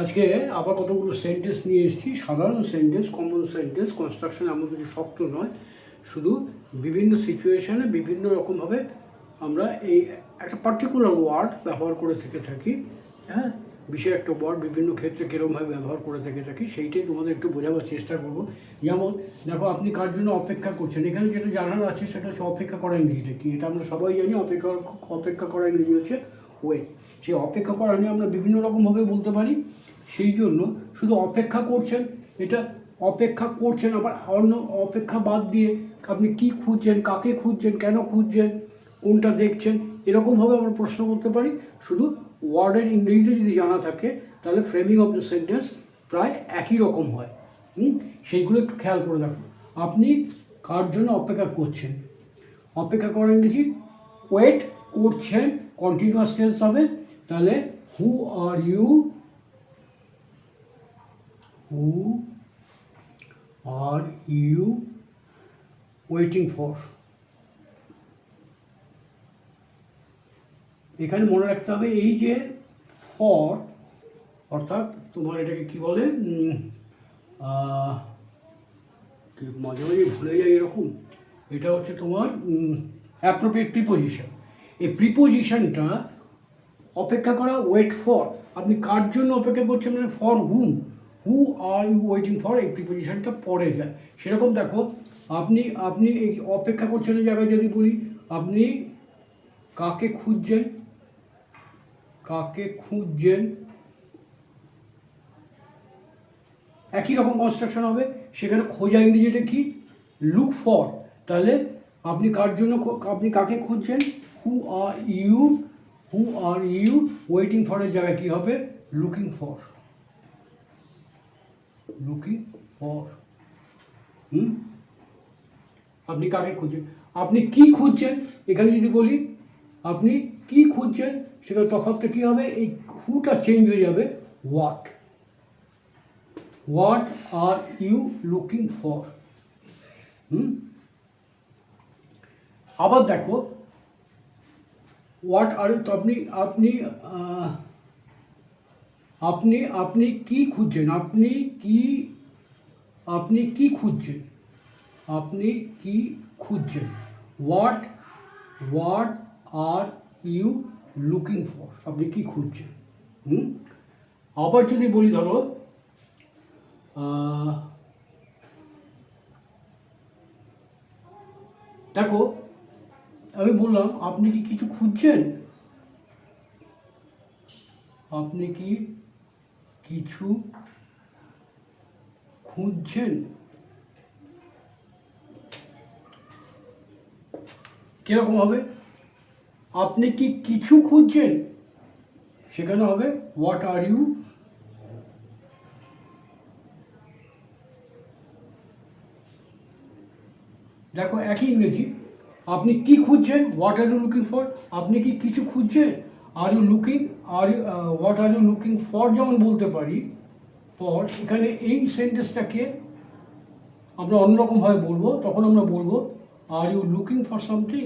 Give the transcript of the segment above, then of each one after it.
আজকে আবার কতগুলো সেন্টেন্স নিয়ে এসেছি, সাধারণ সেন্টেন্স, কমন সেন্টেন্স। কনস্ট্রাকশন এমন কিছু শক্ত নয়, শুধু বিভিন্ন সিচুয়েশানে বিভিন্ন রকমভাবে আমরা এই একটা পার্টিকুলার ওয়ার্ড ব্যবহার করে থেকে থাকি। হ্যাঁ, বিশেষ একটা ওয়ার্ড বিভিন্ন ক্ষেত্রে কীরকমভাবে ব্যবহার করে থেকে থাকি সেইটাই তোমাদের একটু বোঝাবার চেষ্টা করব। যেমন দেখো, আপনি কার জন্য অপেক্ষা করছেন, এখানে যেটা জানার আছে সেটা হচ্ছে অপেক্ষা করা ইংরেজিটা কি, এটা আমরা সবাই জানি। অপেক্ষা করা ইংরেজি হচ্ছে ওয়েট। সেই অপেক্ষা করা নিয়ে আমরা বিভিন্ন রকমভাবে বলতে পারি। সেই জন্য শুধু অপেক্ষা করছেন, এটা অপেক্ষা করছেন, আবার অন্য অপেক্ষা বাদ দিয়ে আপনি কি খুঁজছেন, কাকে খুঁজছেন, কেন খুঁজছেন, কোনটা দেখছেন, এরকমভাবে আমরা প্রশ্ন করতে পারি। শুধু ওয়ার্ডের ইংরেজিতে যদি জানা থাকে তাহলে ফ্রেমিং অফ দ্য সেন্টেন্স প্রায় একই রকম হয়। সেইগুলো একটু খেয়াল করে দেখো। আপনি কার জন্য অপেক্ষা করছেন, অপেক্ষা করা ইংরেজি ওয়েট, করছেন কন্টিনিউয়াস টেন্স হবে, তাহলে who are you, who are you waiting for? এখানে মনে রাখতে হবে এই যে ফর, অর্থাৎ তোমার এটাকে কি বলে, মাঝে মাঝে ভুলে যাই এরকম, এটা হচ্ছে তোমার অ্যাপ্রোপ্রিয়েট প্রিপোজিশন। এই প্রিপোজিশনটা অপেক্ষা করা, ওয়েট ফর, আপনি কার জন্য অপেক্ষা করছেন মানে for hmm, who are you waiting for, এই প্রিপোজিশনটা পরে যায়। সেরকম দেখো, আপনি আপনি এই অপেক্ষা করছেন এই জায়গায় যদি বলি, আপনি কাকে খুঁজছেন, কাকে খুঁজছেন, একই রকম কনস্ট্রাকশন হবে। সেখানে খোঁজা ইংরেজিটা কি, লুক ফর। তাহলে আপনি কার জন্য, আপনি কাকে খুঁজছেন, who are you, who are you waiting ফরের জায়গায় কী হবে, লুকিং ফর, লুকিং ফর। আপনি কাকে খুঁজছেন, আপনি কি খুঁজছেন, এখানে যদি বলি আপনি কি খুঁজছেন, সেখানে তফাৎটা কী হবে, এই হুটা চেঞ্জ হয়ে যাবে what, what are you looking for. আবার দেখো, হোয়াট আর ইউ, তো আপনি আপনি আপনি আপনি কি খুঁজছেন, আপনি কি, আপনি কি খুঁজছেন, আপনি কি খুঁজছেন, what, what are you looking for, আপনি কি খুঁজছেন। আবার যদি বলি ধরো, দেখো আমি বললাম আপনি কি কিছু খুঁজছেন, আপনি কি কিছু খুঁজছেন, কীরকম হবে, আপনি কি কিছু খুঁজছেন, সেখানে হবে হোয়াট আর ইউ, দেখো একই ইংরেজি, আপনি কি খুঁজছেন, what are you looking for, আপনি কি কিছু খুঁজছেন, are you looking, are you what are you looking for যেমন বলতে পারি ফর, এখানে এই সেন্টেন্সটাকে আমরা অন্যরকমভাবে বলবো, তখন আমরা বলবো are you looking for something,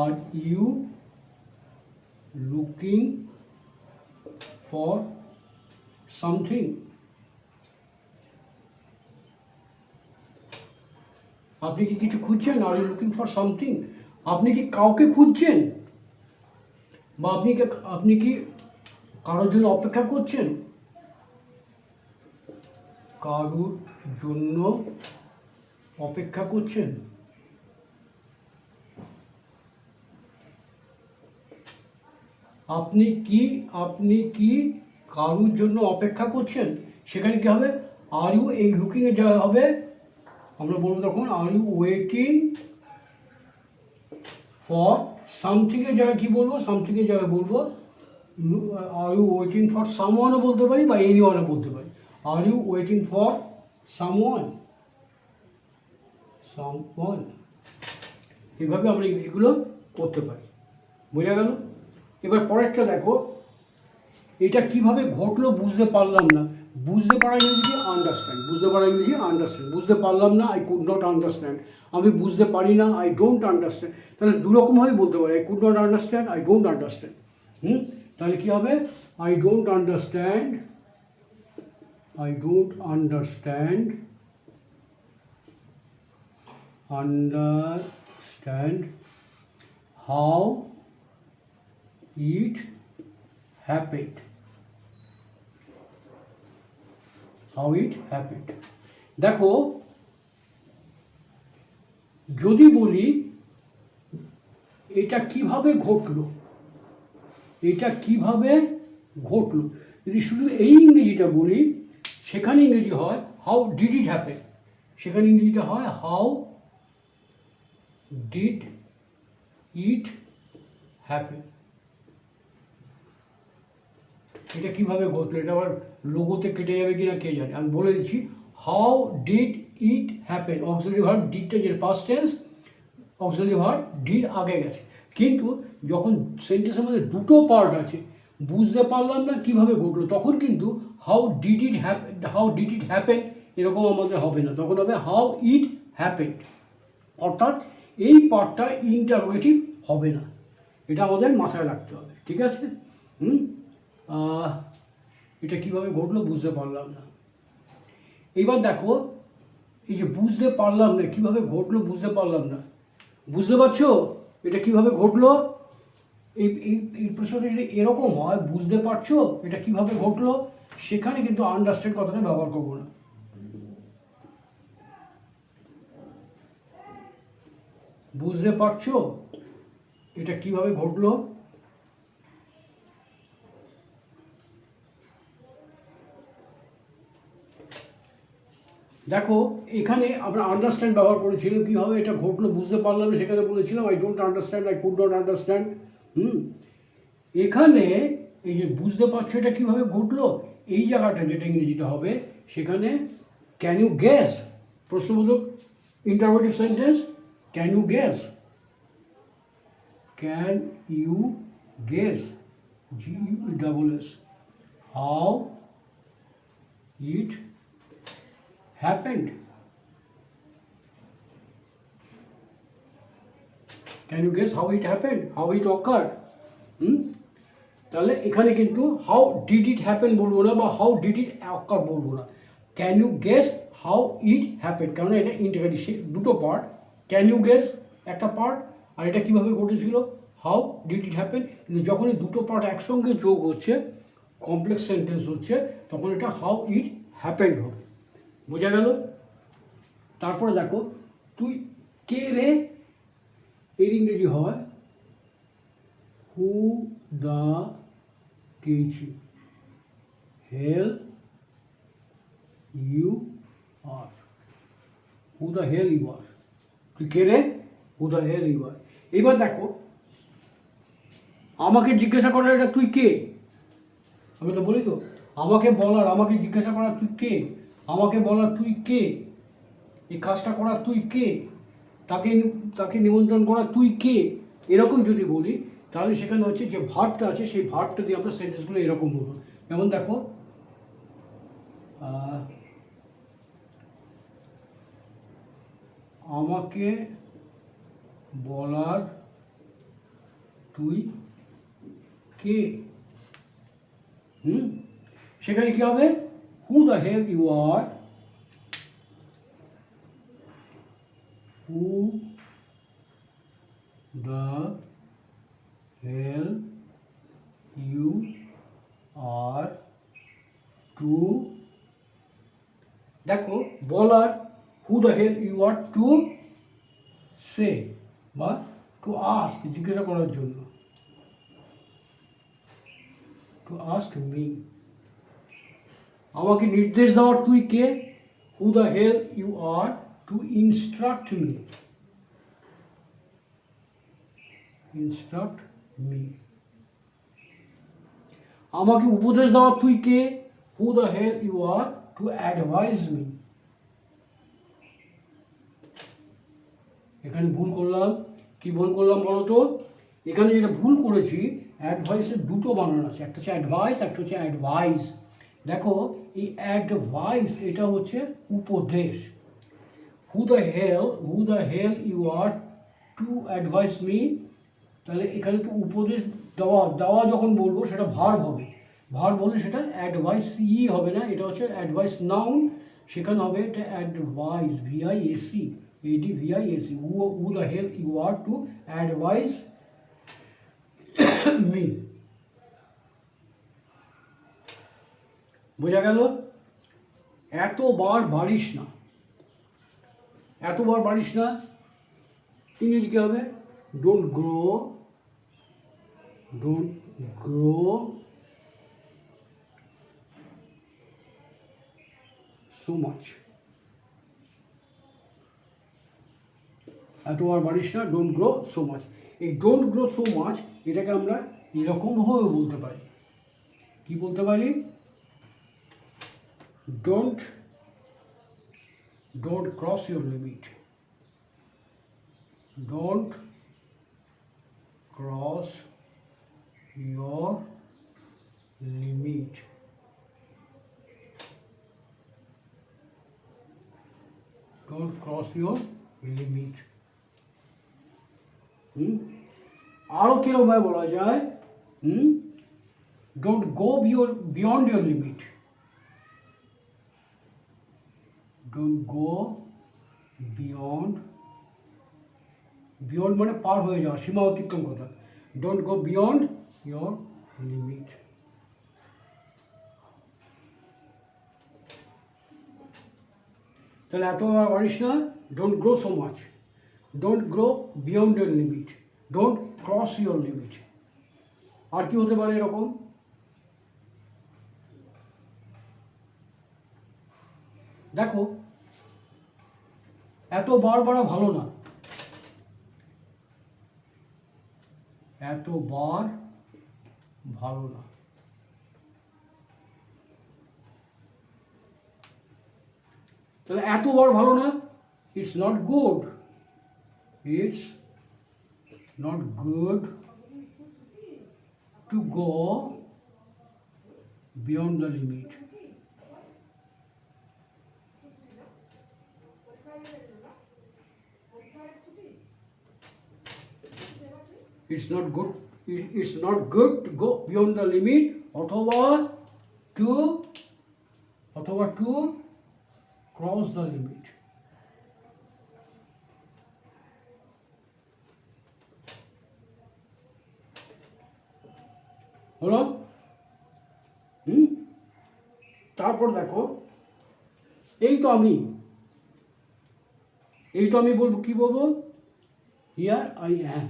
are you looking for something. আপনি কি কিছু খুঁজছেন, are you looking for something, আপনি কি কাউকে খুঁজছেন, বা আপনি কি কারোর জন্য অপেক্ষা করছেন, কারোর জন্য অপেক্ষা করছেন। আপনি কি কারোর জন্য অপেক্ষা করছেন, সেখানে কী হবে, আর ইউ, এই লুকিংয়ের জায়গা হবে, আমরা বলবো তখন আর ইউ ওয়েটিং ফর সামথিংয়ের জায়গায় কী বলবো, সামথিংয়ের জায়গায় বলবো আর ইউ ওয়েটিং ফর সামওয়ানও বলতে পারি, বা এনিওয়ানও বলতে পারি। Are you waiting for someone, someone, এভাবে আমরা ইংরেজিগুলো করতে পারি। বোঝা গেল? এবার পরেরটা দেখো, এটা কিভাবে ঘটলো বুঝতে পারলাম না, বুঝতে পারা ইংরেজি আন্ডারস্ট্যান্ড, বুঝতে পারা ইংরেজি আন্ডারস্ট্যান্ড, বুঝতে পারলাম না আই কুড নট আন্ডারস্ট্যান্ড, আমি বুঝতে পারি না আই ডোন্ট আন্ডারস্ট্যান্ড। তাহলে দুরকমভাবে বলতে পারি, I could not understand, I don't understand. তাহলে কী হবে? I don't understand, I don't understand how it happened. দেখো, যদি বলি এটা কিভাবে ঘটলো, যদি শুধু এই ইংরেজিটা বলি, সেখানে ইংরেজি হয় হাউ ডিড ইট হ্যাপেন, সেখানে ইংরেজিটা হয় হাউ ডিড ইট হ্যাপেন। এটা কীভাবে ঘটলো, এটা আবার লোগোতে কেটে যাবে কিনা কে জানে। আমি বলে দিচ্ছি, how did it happen, auxiliary verb ডিডটা যে past tense, auxiliary verb did আগে গেছে। কিন্তু যখন সেন্টেন্সের মধ্যে দুটো পার্ট আছে, বুঝতে পারলাম না কীভাবে ঘটলো, তখন কিন্তু হাউ ডিড ইট হ্যাপেন এরকম আমাদের হবে না, তখন হবে হাউ ইট হ্যাপেন। অর্থাৎ এই পার্টটা ইন্টারোগেটিভ হবে না, এটা আমাদের মাথায় রাখতে হবে, ঠিক আছে? এটা কীভাবে ঘটলো বুঝতে পারলাম না। এইবার দেখো, এই যে বুঝতে পারলাম না, কীভাবে ঘটলো বুঝতে পারলাম না, বুঝতে পারছো এটা কীভাবে ঘটলো? এই প্রশ্নটা যদি এরকম হয়, বুঝতে পারছো এটা কীভাবে ঘটলো, সেখানে কিন্তু আন্ডারস্ট্যান্ড কথাটা ব্যবহার করবো না। বুঝতে পারছো এটা কীভাবে ঘটলো, দেখো এখানে আমরা আন্ডারস্ট্যান্ড ব্যবহার করেছিলাম, কীভাবে এটা ঘটলো বুঝতে পারলাম, সেখানে বলেছিলাম I don't understand, I could not understand. এখানে এই যে বুঝতে পারছো এটা কীভাবে ঘটলো, এই জায়গাটা যেটা ইংরেজিটা হবে, সেখানে ক্যান ইউ গেস, প্রশ্নবোধক interrogative sentence, can you guess, can you guess, GUESS, how it happened. Can you guess how it happened? How it occurred? তাহলে এখানে কিন্তু হাউ ডিড ইট হ্যাপেন বলবো না, বা হাউ ডিড ইট অকার বলবো না, can you guess how it happen, কারণ এটা ইন্টিগ্রেটিভ, দুটো পার্ট, ক্যান ইউ গেস একটা পার্ট, আর এটা কীভাবে ঘটেছিল হাউ ডিড ইট হ্যাপেন। কিন্তু যখন এই দুটো পার্ট একসঙ্গে যোগ হচ্ছে, কমপ্লেক্স সেন্টেন্স হচ্ছে, তখন এটা হাউ ইট হ্যাপেন্ড হবে। বোঝা গেল? তারপরে দেখো, তুই কে রে, এর ইংরেজি হয় who the teaching hell you are, who the hell you are, তুই কে রে, হু দ্য হেল ইউ আর। এবার দেখো, আমাকে জিজ্ঞাসা করার এটা তুই কে, আমি তো বলি তো, আমাকে বলার, আমাকে জিজ্ঞাসা করার তুই কে, আমাকে বলা তুই কে, এই কাজটা করা তুই কে, তাকে নিমন্ত্রণ করা তুই কে, এরকম যদি বলি, তাহলে সেখানে হচ্ছে যে ভার্বটা আছে, সেই ভার্বটা দিয়ে আমরা সেন্টেন্সগুলো এরকম বলবো। যেমন দেখো, আমাকে বলার তুই কে, সেখানে কি হবে, who the hell you are, who the hell you are to, দেখো বলার who the hell you are to say বা to ask, জিজ্ঞাসা করার জন্য, to ask me। আমাকে নির্দেশ দেওয়ার তুই কে, who the hell you are to instruct me, instruct me। আমাকে উপদেশ দেওয়ার তুই কে, who the hell you are to advise me। এখানে ভুল করলাম, কি ভুল করলাম বলো তো, এখানে যেটা ভুল করেছি, অ্যাডভাইসের দুটো বানান আছে, একটা হচ্ছে অ্যাডভাইস, একটা হচ্ছে অ্যাডভাইস। দেখো এই অ্যাডভাইস এটা হচ্ছে উপদেশ, who the hell you are to advise me, তাহলে এখানে তো উপদেশ দেওয়া দেওয়া যখন বলবো সেটা ভার্ব হবে, ভার্ব বলে সেটা অ্যাডভাইস ই হবে না, এটা হচ্ছে অ্যাডভাইস নাউন, সেখানে হবে এটা advice VIAC ED VIAC who the help you are to advise me. বোঝা গেল? এতবার বাড়িস না, এতবার বাড়িস না ইংরেজি কী হবে? Don't grow so much. এতবার বাড়িস না, ডোন্ট গ্রো সো মাচ। এই ডোন্ট গ্রো সো মাচ এটাকে আমরা এরকমভাবে বলতে পারি, কি বলতে পারি? Don't cross your limit, don't cross your limit, don't cross your limit. আরও কীরকমভাবে বলা যায়? Don't go beyond your limit, don't go beyond মানে পার হয়ে যাওয়া, সীমা অতিক্রম কথা, don't go beyond your limit. তাহলে এতবার বাড়িস না, don't grow so much, don't grow beyond your limit, don't cross your limit. আর কি হতে পারে এরকম? দেখো, এতবার বাড়া ভালো না, এতবার ভালো না। তাহলে এতবার ভালো না, it's not good, it's not good to go beyond the limit. It's not good to go beyond the limit অথবা to cross the limit। হলো? তারপর দেখো, এই তো আমি বলবো, কি বলবো? Here I am,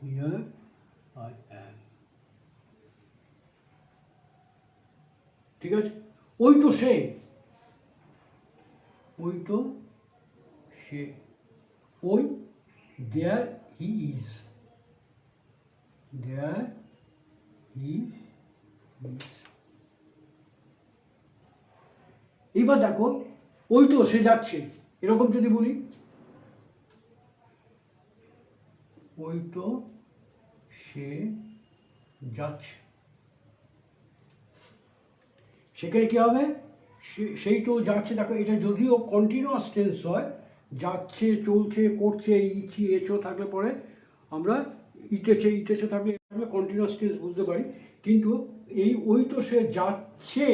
here I am। ঠিক আছে? ওই তো সে, ওই there he is, there he is। এইবার দেখো, ওই তো সে যাচ্ছে, এরকম যদি বলি, ওই তো সে যাচ্ছে, সেখানে কী হবে? সেই তো যাচ্ছে। দেখো, এটা যদিও কন্টিনিউয়াস টেন্স হয়, যাচ্ছে, চলছে, করছে, ইছি এছো থাকলে পরে আমরা ইতেছে থাকলে কন্টিনিউয়াস টেন্স বুঝতে পারি, কিন্তু এই ওই তো সে যাচ্ছে,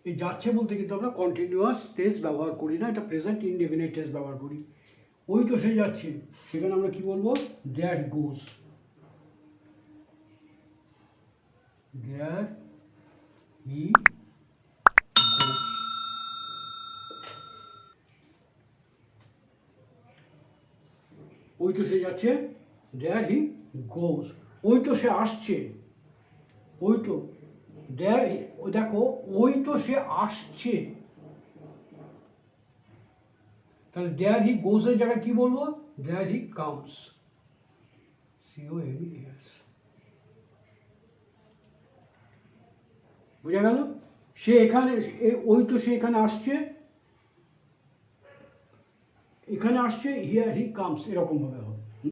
এই যাচ্ছে বলতে কিন্তু আমরা কন্টিনিউয়াস টেন্স ব্যবহার করি না, এটা প্রেজেন্ট ইনডেফিনিট টেন্স ব্যবহার করি। ওই তো সে যাচ্ছে, সেখানে আমরা কি বলবো? That goes, there he goes। ওই তো সে যাচ্ছে, there he goes। ওই তো সে আসছে, ওই তো দেখো, ওই তো সে আসছে, তাহলে there he goes এর জায়গায় কি বলবো? there he comes, COMES। বোঝা গেল? সে এখানে, ওই তো সে এখানে আসছে, হিয়ার হি কামস, এরকমভাবে হয়।